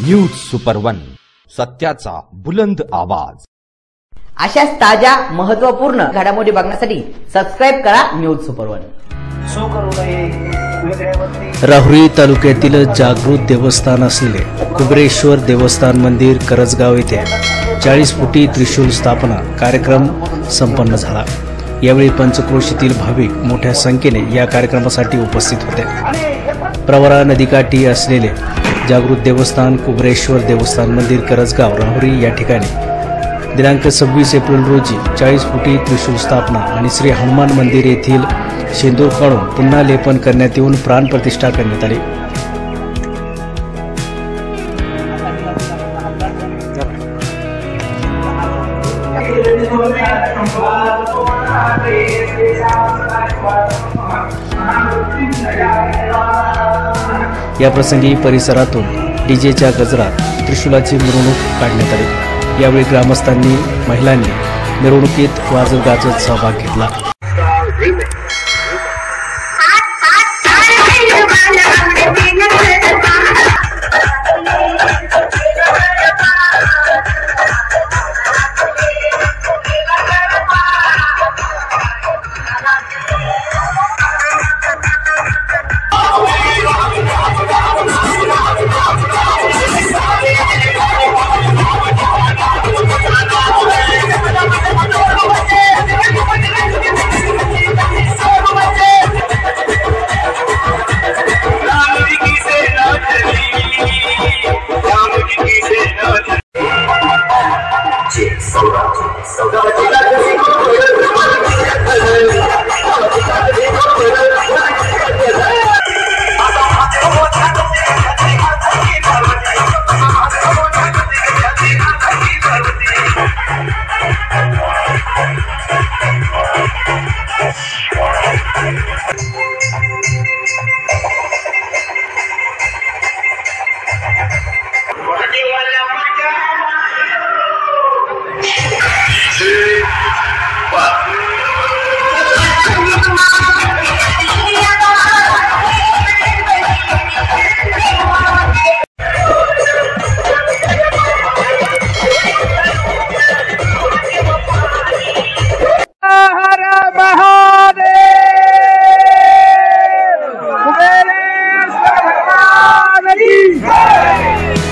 News super one, सत्याचा बुलंद आवाज। अशाच ताज्या महत्त्वपूर्ण घडामोडी बघण्यासाठी सबस्क्राइब करा न्यूज सुपर वन। राहुरी तालुक्यातील जागृत देवस्थान असलेले कुबरेश्वर देवस्थान मंदिर करजगाव येथे 40 फुटी त्रिशूल स्थापना कार्यक्रम संपन्न झाला। यावेळी पंचक्रोशीतील भाविक मोठ्या संख्येने या कार्यक्रमासाठी उपस्थित होते। प्रवरा नदीकाठी असलेले जागृत देवस्थान कुबरेश्वर देवस्थान मंदिर करजगाव राहुरी या ठिकाणी दिनांक 26 एप्रिल रोजी 40 फुटी त्रिशूल स्थापना आणि श्री हनुमान मंदिर येथील शेंदूर काढून पुन्हा लेपन करण्यात येऊन प्राण प्रतिष्ठा करण्यात आली। या प्रसंगी परिसरातून डीजेच्या गजरात त्रिशूलाची मिरवणूक काढण्यात आली। यावेळी ग्रामस्थांनी महिलांनी मिरवणुकीत वाजत गाजत सहभाग घेतला।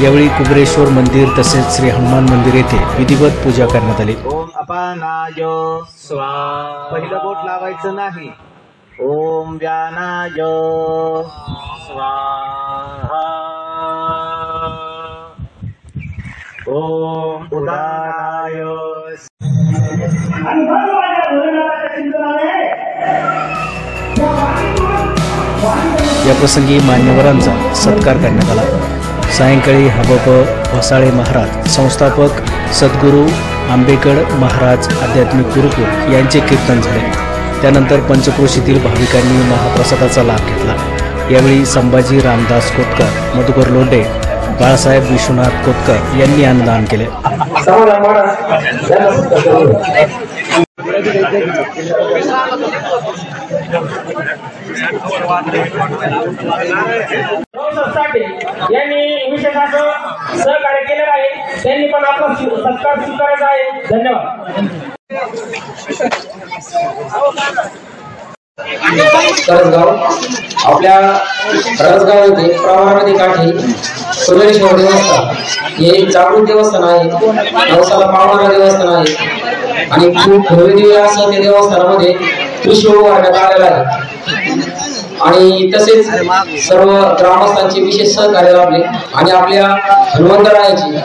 यावेळी कुबरेश्वर मंदिर तसेच श्री हनुमान मंदिर येथे विधिवत पूजा करण्यात आली। ओम अपानाय स्वाहा, पहिलं बोट लावायचं नाही। ओम व्यानाय स्वाहा, ओम उदानाय। या प्रसंगी मान्यवरांचा सत्कार करण्यात आला। सायंकाळी हबप वसाळे महाराज संस्थापक सद्गुरू आंबेकर महाराज आध्यात्मिक गुरुकुल यांचे कीर्तन झाले। त्यानंतर पंचक्रोशीतील भाविकांनी महाप्रसादाचा लाभ घेतला। यावेळी संभाजी रामदास कोतकर, मधुकर लोंढे, बाळासाहेब विश्वनाथ कोतकर यांनी अन्नदान केले। यांनी विशेष असं सहकार्य केलेलं आहे, त्यांनी पण आपला सत्कार स्वीकारायचा आहे। धन्यवाद। करजगाव आपल्या करजगाव येथे प्रवरा नदीकाठी कुबरेश्वर देवस्थान हे जागृत देवस्थान आहे। नवसाला पावणारा देवस्थान आहे आणि खूप भव्य असं ते देवस्थानामध्ये त्रिशूल उभारण्यात आलेला आहे आणि तसेच सर्व ग्रामस्थांचे विशेष सहकार्य लाभले आणि आपल्या हनुमंतरायाची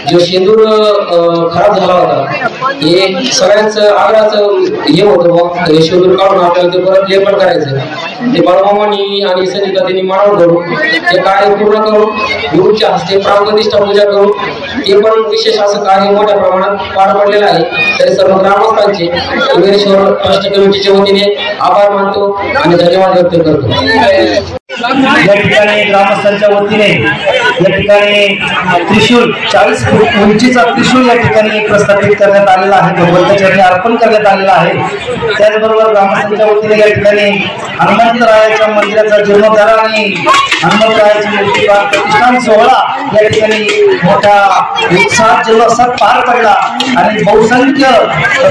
जो शेंदूर खराब झाला होता हे सगळ्यांचं आग्रहाचं हे होतं, मग हे शेंदूर काढून आपल्याला ते परत लेपन करायचं। ते बाळमामांनी आणि सनिकातींनी मानव करून ते कार्य पूर्ण करून गुरुच्या हस्ते प्राणप्रतिष्ठा पूजा करून ते पण विशेष असं कार्य मोठ्या प्रमाणात पार पडलेलं आहे। तरी सर्व ग्रामस्थांचे कुबरेश्वर ट्रस्ट कमिटीच्या वतीने आभार मानतो आणि धन्यवाद व्यक्त करतो। या ठिकाणी ग्रामस्थांच्या वतीने या ठिकाणी त्रिशूल 40 फूट उंचीचा त्रिशूल या ठिकाणी प्रस्थापित करण्यात आलेला आहे, भगवंताच्या चरणी अर्पण करण्यात आलेला आहे। त्याचबरोबर ग्रामस्थांच्या वतीने या ठिकाणी हनुमंतरायाच्या मंदिराचा जीर्णोद्धार आणि हनुमंतरायाची मूर्ती प्रतिष्ठान सोहळा या ठिकाणी मोठ्या उत्साहात जल्लोषात पार पडला आणि बहुसंख्य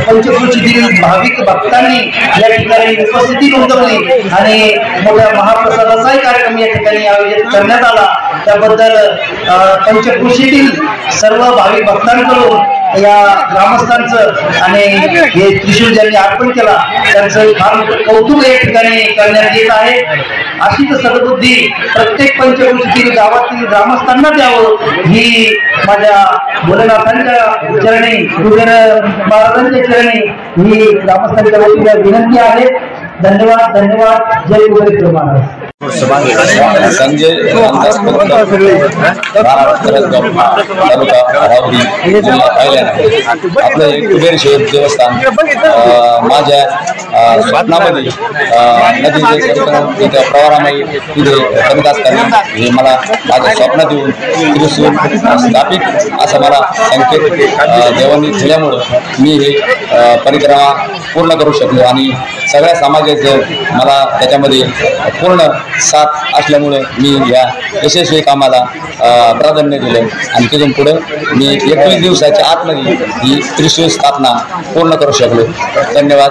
पंचक्रोशीतील भाविक भक्तांनी या ठिकाणी उपस्थिती नोंदवली आणि मोठ्या महाप्रसादाचाही कार्यक्रम या ठिकाणी आयोजित करण्यात आला। त्याबद्दल पंचक्रोशीतील सर्व भाविक भक्तांकडून या ग्रामस्थांचं आणि हे त्रिशूल ज्यांनी अर्पण केला त्यांचं फार मोठं कौतुक या ठिकाणी करण्यात येत आहे। अशीच सद्बुद्धी प्रत्येक पंचक्रोशीतील गावातील ग्रामस्थांना द्यावं ही माझ्या भोलेनाथांच्या चरणी कुबेर महाराजांच्या चरणी ही ग्रामस्थांच्या वतीने विनंती आहे। धन्यवाद धन्यवाद। जय कुबेर महाराज। संजय रामदास तालुका राहुरी जिल्हा थायलंड। आपलं एक कुबेरेश्वर देवस्थान माझ्या स्वप्नामध्ये नदीच्या प्रवारामध्ये तिथे करत असताना हे मला माझ्या स्वप्नात येऊन त्रिशूल स्थापित असं मला संकेत देवांनी दिल्यामुळं मी हे परिक्रमा पूर्ण करू शकलो आणि सगळ्या समाजाचं मला त्याच्यामध्ये पूर्ण साथ असल्यामुळे मी या यशस्वी कामाला प्राधान्य दिलं आणि तिथून पुढं मी 21 दिवसाच्या आतमध्ये ही त्रिशूल स्थापना पूर्ण करू शकलो। धन्यवाद।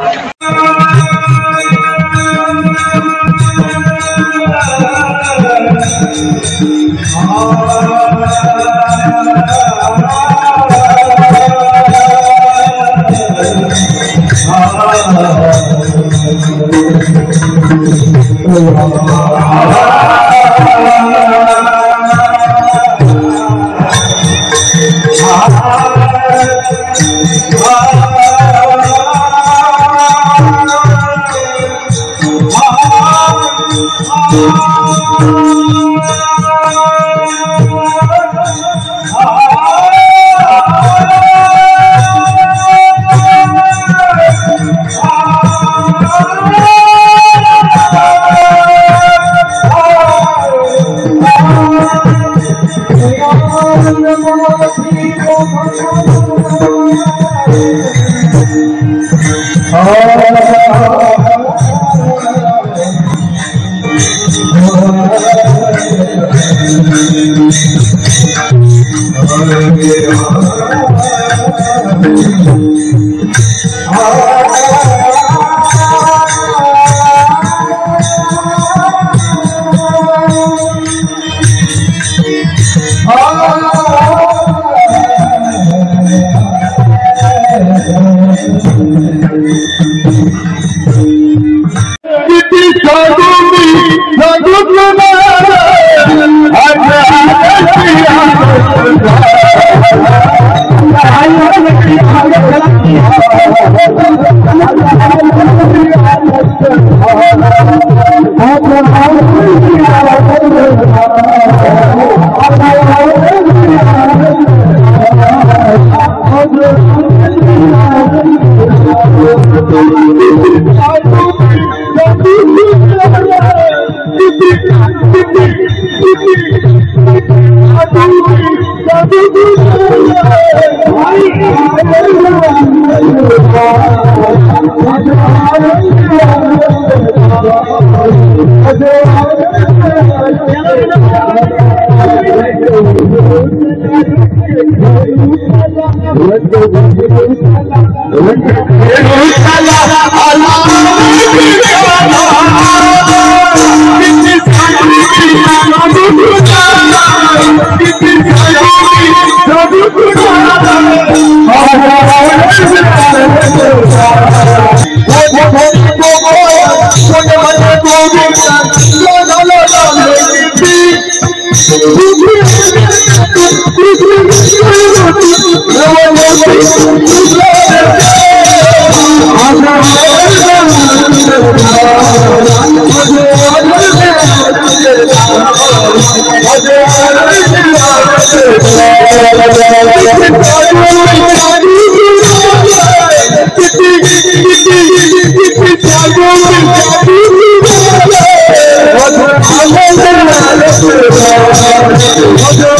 Thank you.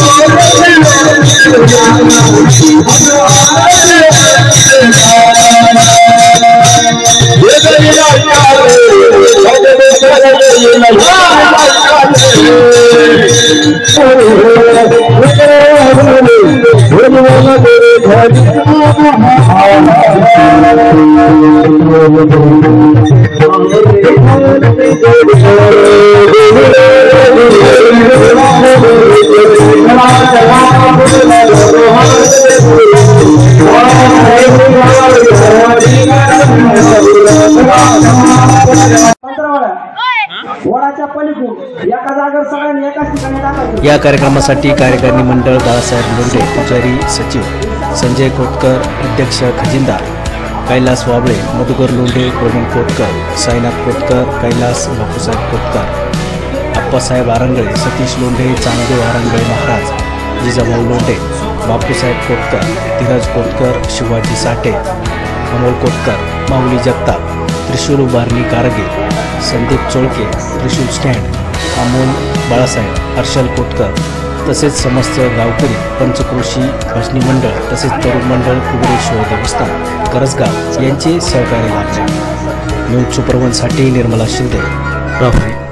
वडाच्या पलीकडून एका जागेवर सगळ्यांनी एकाच ठिकाणी टाकायचं. या कार्यक्रमासाठी कार्यकारिणी मंडळ बाळासाहेब लोंढे पुजारी सचिव, संजय कोतकर अध्यक्ष खजिनदार, कैलास वाबळे, मधुकर लोंढे, प्रवीण कोतकर, साईनाथ कोतकर, कैलास बापूसाहेब कोतकर, आप्पासाहेब आरंगळे, सतीश लोंढे, चांगदेव आरंगळे महाराज, जिजाभाऊ लोंढे, बापूसाहेब कोतकर, धीरज कोतकर, शिवाजी साठे, अमोल कोतकर, माऊली जगताप, त्रिशूल उभारणी कारगिल, संदीप चोळके, त्रिशूल स्टँड, अमोल बाळासाहेब, हर्षल कोतकर तसेच समस्त गावकरी, पंचक्रोशी भजनी मंडळ तसेच तरुण मंडळ, कुबेरेश्वर देवस्थान करसगाव यांचे सहकार्य लाभले. न्यूज सुपरवनसाठी निर्मला शिंदे, राहुरी.